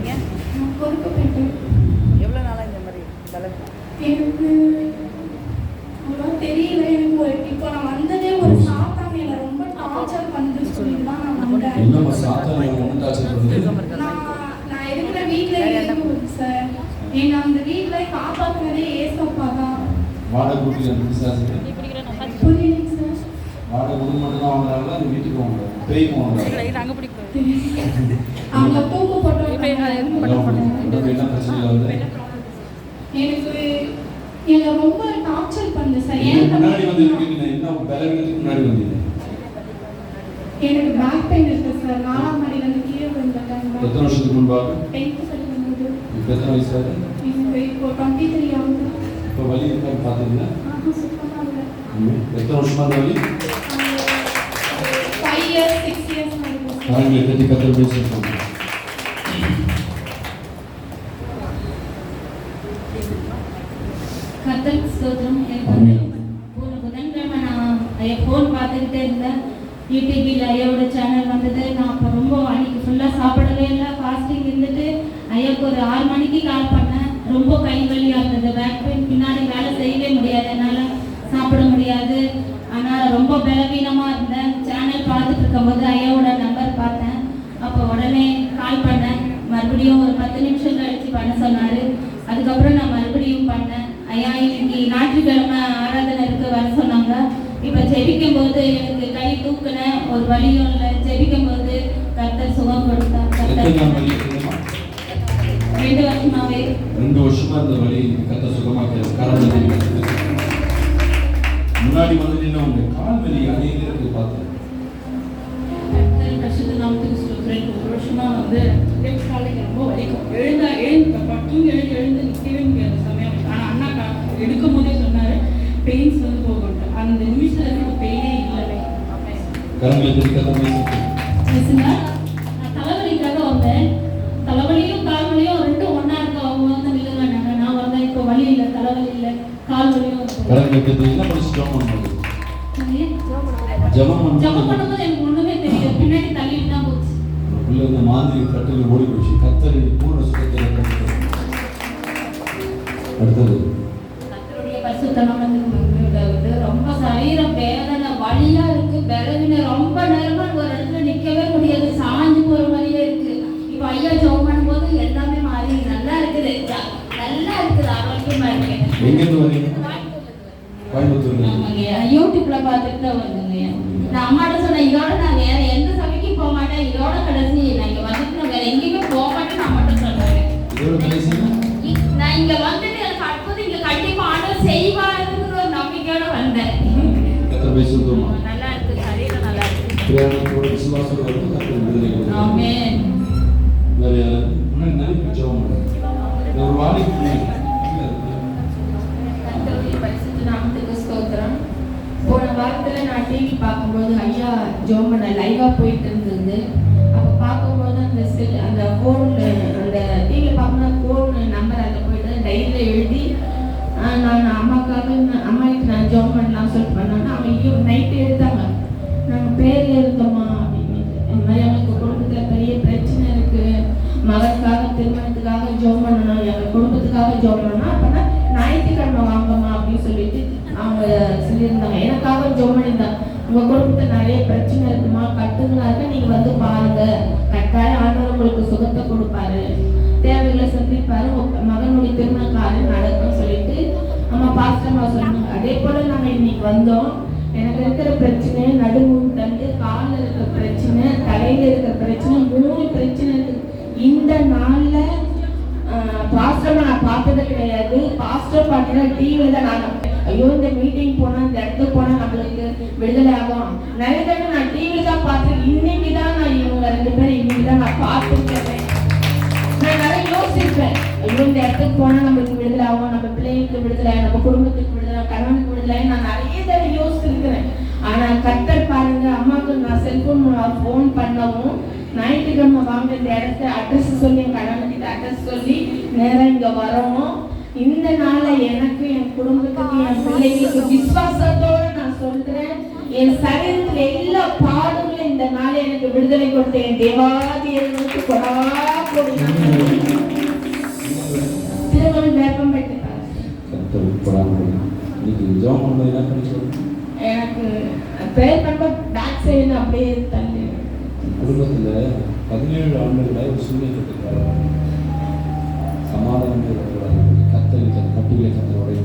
வரீங்க? எவ்வளோ நாளாக இந்த மாதிரி தலைமை? எனக்கு அவ்வளோ தெரியல. எனக்கு இப்போ நான் வந்ததே ஒரு சாத்தானியில ரொம்ப டார்ச்சர் பண்ணுது சொல்லிட்டு தான் நான் வந்தேன். நான் இருக்கிற வீட்டில் இருக்கு சார். என்னை அந்த வீட்டில் காப்பாற்றுனதே ஏசப்பா தான். வாடகை வீட்டில் புரியுதுங்க சார். வாடகை வீடு மட்டும் தான் வாங்குறாங்க, அந்த வீட்டுக்கு வாங்குறாங்க, பேய்க்கு வாங்குறாங்க. அங்கே பிடிக்கும். அங்கே தூக்கு போட்டு என்ன பிரச்சனை இல்லை. எனக்கு என்னை ரொம்ப டார்ச்சர் பண்ணுது சார். முன்னாடி வந்து என்ன பலவீனத்துக்கு முன்னாடி வந்தீங்க? எனக்கு பேக் பெயின் இருக்கு சார். 4ஆம் மாடியிலேருந்து கீழே விழுந்துட்டேன். எத்தனை வருஷத்துக்கு முன்பாக? 10th படிக்கும்போது. இப்போ எத்தனை வயசு ஆகுது? இப்போ 23 ஆகுது. இப்போ வலி இருக்கான்னு பார்த்தீங்கன்னா சுத்தமாக இல்லை. எத்தனை வருஷமா அந்த வலி? 5 years 6 years காரங்களை கட்டி கத்தல் பேசியிருக்கோம். கத்தல் ஸ்தோத்திரம். எனக்கு ஒரு புதன்கிழமை நான் ஃபோன் பார்த்துக்கிட்டே இருந்தேன். யூடியூபில் ஐயாவோட சேனல் வந்தது. நான் அப்போ ரொம்ப அன்றைக்கி ஃபுல்லாக சாப்பிடவே இல்லை, ஃபாஸ்டிங் இருந்துட்டு ஐயாவுக்கு ஒரு 6 மணிக்கு கால் பண்ணேன். ரொம்ப கை வலியாக இருந்தது, பேக் பெயின், பின்னாடி வேலை செய்யவே முடியாது, என்னால் சாப்பிட முடியாது. ஆனால் ரொம்ப பலவீனமாக இருந்தேன். சேனல் பார்த்துட்டு இருக்கும்போது ஐயாவோட நம்பர் பார்த்தேன். அப்போ உடனே கால் பண்ணேன். மறுபடியும் ஒரு 10 நிமிஷம் கழித்து பண்ண சொன்னார். அதுக்கப்புறம் நான் மறுபடியும் பண்ணேன். ஐயா இன்னைக்கு ஞாயிற்றுக்கிழமை ஆராதனை இருக்கு வர சொன்னாங்க. இப்போ ஜெபிக்கும் போது எனக்கு கை தூக்குனேன், ஒரு வலியும் இல்லை. ஜெபிக்கும் போது கர்த்தர் சுகம் கொடுத்தார். 2 வருஷமாவே 2 வருஷமா இந்த வலி கர்த்தர் சுகமாக்கிறார். காரணம் முன்னாடி வந்து என்ன உங்க கால் வலி அநேக இருக்கு பார்த்தேன். கர்த்தர் பரிசுத்த நாமத்துக்கு ஸ்தோத்திரம். 1 வருஷமா வந்து காலைக்கு ரொம்ப வலிக்கும். எழுந்து நிற்கவே முடியாத சமயம். ஆனால் அண்ணா எடுக்கும் போதே சொன்னார் பெயின்ஸ் வந்து போகட்டும். அந்த நிமிஷத்தில் எனக்கு பெயினே இல்லை. கரங்களை பேசுங்க. நான் தலைவலிக்காக வந்தேன். தலைவலியும் கால்வலியும் 2 ஒன்றா இருக்கு. அவங்க வந்து நில்லுங்க. நான் வந்தேன். இப்போ வலி இல்லை, தலைவலி இல்லை, கால்வலியும் என்ன படிச்சு ஜபம் பண்ணும்போது எனக்கு ஒன்றுமே தெரியல. பின்னாடி தள்ளிட்டு தான் போச்சு. இந்த மாதிரி கட்டில் ஓடி போச்சு. கத்தரி பூர்ண சுகத்தில் அடுத்தது கர்த்தருடைய பரிசுத்த நாமத்துக்கு மகிமை. ரொம்ப சரீரம் வேதனை வலியா இருக்கு, பலவீன ரொம்ப நேரமா ஒரு இடத்துல நிக்கவே முடியாது, சாஞ்சு போற மாதிரியே இருக்கு. இப்போ ஐயா ஜெபம் பண்ணும்போது எல்லாமே மாறி நல்லா இருக்குது, நல்லா இருக்குது, ஆரோக்கியமா இருக்கு. எங்கிருந்து வரீங்க? கோயம்புத்தூர்ல. ஆமாங்க, யூடியூப்ல பார்த்துட்டு தான் வருதுங்க. நான் அம்மாட்ட சொன்னேன், இதோட நான் வேற எந்த சபைக்கும் போக மாட்டேன், இதோட கடைசி நான் இங்க வந்துட்டு நான் வேற எங்கேயுமே போக மாட்டேன். நான் மட்டும் சொல்றேன், இதோட கடைசி நான் இங்க வந்துட்டு எனக்கு அடுத்தது இங்க கண்டிப்பா ஆண்டவர் செய்வாருங்கிற ஒரு நம்பிக்கையோட வந்தேன். கர்த்தர் பேசுறோம். நல்லா இருக்கு, சரீரம் நல்லா இருக்கு. பிரியமான விசுவாசத்தோட கர்த்தர் விடுதலை கொடுப்பார். ஆமென். வேற முன்னாடி நிறைய ஜெபம் பண்ணுங்க. ஒரு வாலிபு கர்த்தருடைய பரிசுத்த நாமத்துக்கு ஸ்தோத்திரம். போன வாரத்தில் நான் டிவி பார்க்கும்போது ஐயா ஜெபம் பண்ண லைவாக போயிட்டு இருந்தது. அப்போ பார்க்கும்போது அந்த ஃபோனில் அந்த டிவியில் பார்க்கும்போது ஃபோன் நம்பர் அதில் போயிட்டு டைரியில் எழுதி நான் அம்மாவுக்காக அம்மாவுக்கு நான் ஜெபம் பண்ணலாம்னு சொல்லிட்டு பண்ணோன்னா அவங்க நைட்டு எடுத்தாங்க. நாங்கள் பேரில் இருந்தோமா அப்படின்னு. இந்த மாதிரி அவங்களுக்கு குடும்பத்தில் பெரிய பிரச்சனை இருக்குது, மகனுக்காக திருமணத்துக்காக ஜெபம் பண்ணணும், எங்கள் குடும்பத்துக்காக ஜெபம் பண்ணணும், அப்போனா ஞாயிற்றுக்கிழமை வாங்கம்மா அப்படின்னு சொல்லிட்டு அவங்க சொல்லியிருந்தாங்க. எனக்காக ஜெபம் பண்ணியிருந்தாங்க. உங்கள் குடும்பத்தில் நிறைய பிரச்சனை இருக்குமா, கட்டுங்களா இருக்க, நீங்கள் வந்து பாருங்க, கட்டாயம் ஆண்டவர் உங்களுக்கு சுகத்தை கொடுப்பாரு, தேவைகளை சந்திப்பாரு, மகனுடைய திருமண காரியம் நடக்கும் சொல்லிட்டு அம்மா பாஸ்டம்மா சொன்னாங்க. அதே போல் நாங்கள் இன்னைக்கு வந்தோம். எனக்கு இருக்கிற பிரச்சனை நடுமுன் தண்டு, காலில் இருக்கிற பிரச்சனை, தலையில் இருக்கிற பிரச்சனை, 3 பிரச்சனை இருக்கு. இந்த நாளில் பாஸ்டர் நான் பார்த்தது கிடையாது. பாஸ்டர் பார்த்தீங்கன்னா டிவியில் தான் நான் ஐயோ இந்த மீட்டிங் போனால் இந்த இடத்துக்கு போனால் நம்மளுக்கு விடுதலை ஆகும். நிறைய தடவை நான் டிவியில் தான் பார்த்தேன். இன்னைக்கு தான் நான் இவங்க 2 பேரும் இன்னைக்கு தான் நான் பார்த்துருக்கேன். நான் நிறைய யோசிச்சிருப்பேன், ஐயோ இந்த இடத்துக்கு போனால் நம்மளுக்கு விடுதலை ஆகும், நம்ம பிள்ளைங்களுக்கு விடுதலை, நம்ம குடும்பத்துக்கு விடுதலை, கணவனுக்கு விடுதலை, நான் நிறைய தடவை யோசிச்சிருக்கிறேன். ஆனால் கர்த்தர் பாருங்க, அம்மாவுக்கு நான் செல்போன் ஃபோன் பண்ணவும் ஞாயிற்றுக்கிழமை வாங்க இந்த இடத்த அட்ரஸ் சொல்லி என் கணவன்கிட்ட அட்ரஸ் சொல்லி நேராக இங்கே வரவும் இந்த நாளை எனக்கு, என் குடும்பத்துக்கு, என் பிள்ளைங்களுக்கு விசுவாசத்தோடு நான் சொல்றேன், என் சரீரத்தில் எல்லா பாடுகளும் இந்த நாளை எனக்கு விடுதலை கொடுத்த என் தேவாதி கொடா கொடு ஜெபம் பண்ணும்போது என்ன பண்ணி சொல்லுங்க? எனக்கு ப்ரேயர் பண்ணும்போது பேக் சைடு அப்படியே தள்ளி. குடும்பத்தில் 17 ஆண்டுகளாக ஒரு சூழ்நிலை இருக்காரு. சமாதானம் கத்தல் கட்டிகளை கத்தல் உடைய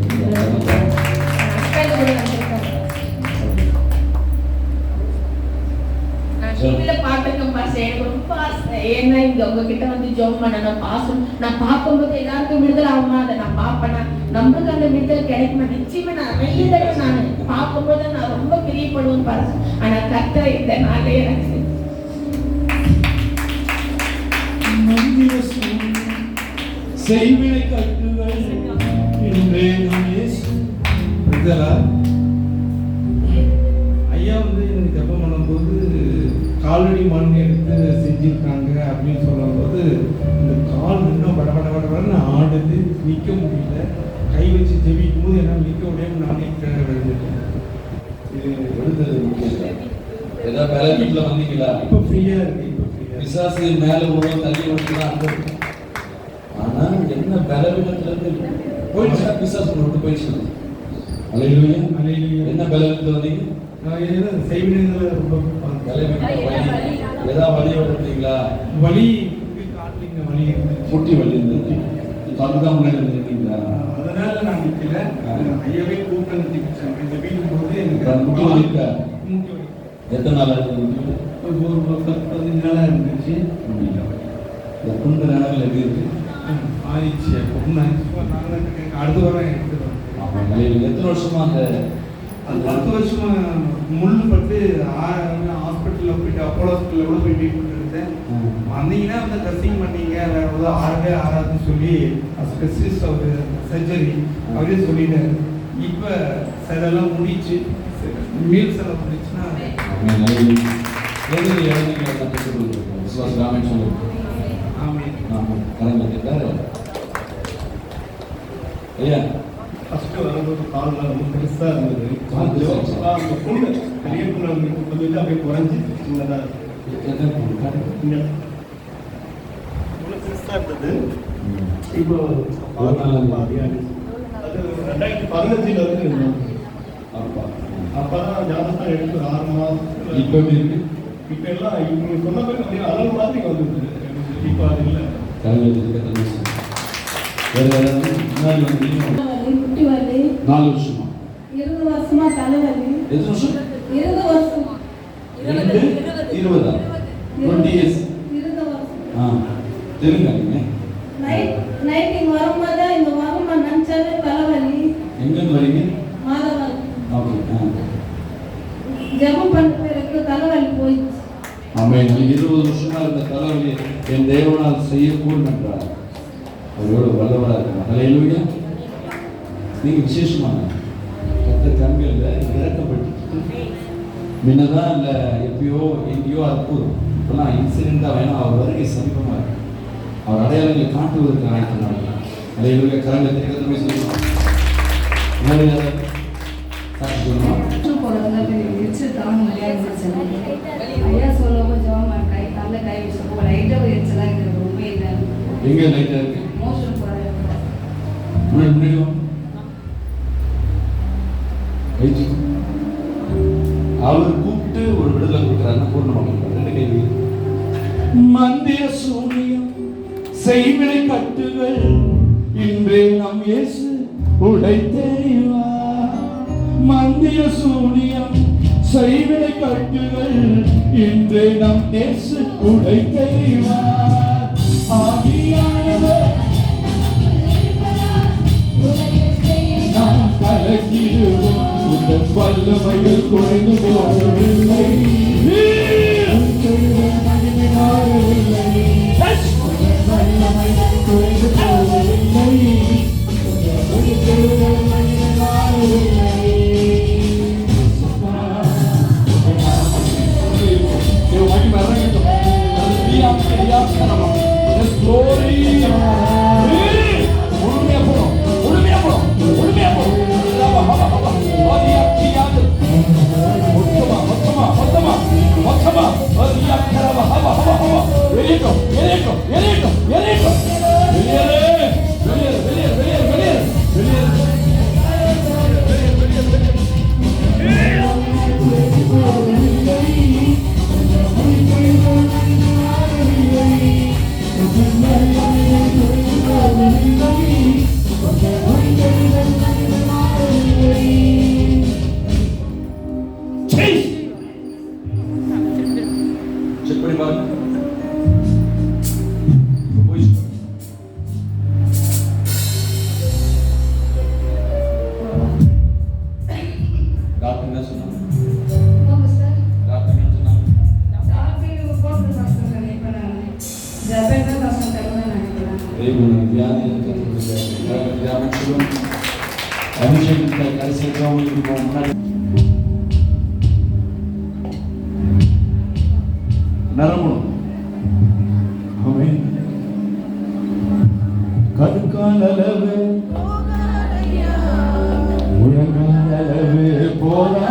டிவியில பாட்டுக்கும் பாஸ் எனக்கு ரொம்ப ஆசை. ஏன்னா இங்க உங்ககிட்ட வந்து ஜெபம் பண்ணணும் பாசம். நான் பார்க்கும்போது எல்லாருக்கும் விடுதலை ஆகுமா, அதை நான் பார்ப்பேன்னா நம்மளுக்கு அந்த விடுதலை கிடைக்குமா? நிச்சயமா நான் நிறைய தடவை நான் பார்க்கும்போது நான் ரொம்ப பிரியப்படுவேன் பாருங்க. ஆனா கர்த்தர் இந்த நாளே எனக்கு செய்வினை கட்டுகள் இன்றே நம் இயேசு. ஐயா வந்து எனக்கு ஜெபம் பண்ணும்போது காலடி மண் எடுத்து செஞ்சிருக்காங்க அப்படின்னு சொல்லும்போது இந்த கால் இன்னும் படபடன்னு ஆடுது, நிற்க முடியல. கை வச்சு ஜெபிக்கும் போது என்னால் நிற்க முடியாமல் நானே கீழே விழுந்துட்டேன். இது விடுதலை முக்கியம். ஏதாவது வேலை வீட்டில் வந்தீங்களா? இப்போ ஃப்ரீயாக இருக்கு. இப்போ ஃப்ரீயாக பிசாசு மேலே உள்ள தள்ளி விட்டுதான் அங்கே இருக்கு. ஆனால் என்ன பலவீனத்துல இருந்து போயிடுச்சா? பிசாசு விட்டு போயிடுச்சு. அலையிலுயா அலையிலுயா. என்ன பலவீனத்தில் வந்தீங்க? நான் ஏன்னா செய்வினைகளை ரொம்ப ஏதாவது வலி விட்டுருந்தீங்களா? வலி காட்டிங்க, வலி முட்டி வலி இருந்தது. அதுதான் முன்னாடி இருந்தீங்களா? அதனால நான் நிற்கல. ஐயாவே கூப்பிட்டு நிற்கிச்சாங்க. இந்த வீடும் போது எனக்கு முட்டி வலி இருக்கா? முட்டி வலி எத்தனை நாள் ஆகுது? ஒரு 15 நாளாக இருந்துச்சு. இந்த புண்ட நேரங்கள் எப்படி இருக்கு? ஆயிடுச்சு. அடுத்த வாரம் எடுத்துருவேன். ஆமாம். எத்தனை வருஷமா அந்த அது 10 வருஷமா முள் பட்டு ஹாஸ்பிட்டலில் போயிட்டு அப்போலோ ஹாஸ்பிட்டலில் கூட போய் ட்ரீட்மெண்ட் எடுத்தேன். வந்தீங்கன்னா வந்து ட்ரெஸ்ஸிங் பண்ணீங்க, வேற ஏதாவது ஆறவே ஆறாதுன்னு சொல்லி ஸ்பெஷலிஸ்ட் அவர் சர்ஜரி அவரே சொல்லிட்டாரு. இப்போ செலெல்லாம் முடிச்சு, மீல் செலவு முடிச்சுன்னா ஐயா ஃபஸ்ட்டு வரும்போது காலெலாம் ரொம்ப பெருசாக இருந்தது. அந்த புண்ணு பெரிய புண்ணு வந்து அப்படியே குறைஞ்சி சின்னதாக இங்கே இவ்வளோ பெருசாக இருந்தது. இப்போ அது 2015 வந்து இருந்தோம். அப்போ தான் ஜாதகம் எடுத்து 6 மாதம். இப்போ எப்படி இருக்கு? இப்போ எல்லாம் இவங்க சொன்ன பேர் அப்படியே அளவு மாதிரி வந்துருக்கு. இப்போ அது இல்லை. குட்டி வலி 4 வருஷமா 20 வருஷமா தலைவலி. எத்தனை வருஷம்? 20 வருஷம் 20 20 years. 20 வருஷம். தெரியுங்க. நைட் இங்க வரும்போது இந்த வருமா நினைச்சாலே தலைவலி. எங்க வரீங்க? மாதவன். ஓகே. ஜெபம் பண்ண பிறகு தலைவலி போயிடுச்சு. ஆமென். 20 வருஷமா இருந்த தலைவலி என் தேவனால் செய்யக்கூடும் என்றார். அவரோட வல்லவராக இருக்கிறார். ஹல்லேலூயா. நீங்க விசேஷமான கர்த்தர் கண்களில் இறக்கப்பட்டு முன்னதான் இல்லை எப்பயோ எங்கேயோ அற்புதம். இப்பெல்லாம் இன்சிடென்ட்டாக வேணும். அவர் வருகை சமீபமாக இருக்கு. அவர் அடையாளங்களை காட்டுவதற்கு அழைக்கிறார். ஹல்லேலூயா. கரங்களை திறந்து சொல்லணும். ஐயா சொல்லும்போது ஜெபம் கை காலில் கை வச்சு லைட்டாக எரிச்சலாக இருக்குது. ரொம்ப இதாக எங்கே லைட்டாக இருக்கு? மோஷன் அவர் கூப்பிட்டு ஒரு விடுதலை கொடுக்கிறாருன்னா பூர்ணமாக 2 கேள்வி. மந்திர சூனியம் செய்வினை கட்டுகள் இன்றே நம் இயேசு உடைத்தெறிவார். மந்திர சூனியம் செய்வினை கட்டுகள் இன்றே நம் இயேசு உடைத்தெறிவார். ஆவியானவர் நாம் கலக்கிடுவோம். உங்கள் வல்லமைகள் குறைந்து போகவில்லை. மகிமை மாறவில்லை. வல்லமைகள் குறைந்து போகவில்லை. மகிமை மாறவில்லை. வெளியேற்றம் செக் பண்ணி பாருங்க. போய் டாக்டர் என்ன சொன்னாங்க? ஆமாம் சார். டாக்டர் என்ன சொன்னாங்க? டாக்டர் போட்டு டாக்டர் நினைக்கிறேன். ஜபேட்டர் டாக்டர் தருவாங்க நினைக்கிறேன். வியாதி அபிஷேகத்தை கடைசியாக உங்களுக்கு முன்னாடி நரம்பணும். கடுக்கால் அளவு முழங்கால் அளவு போதா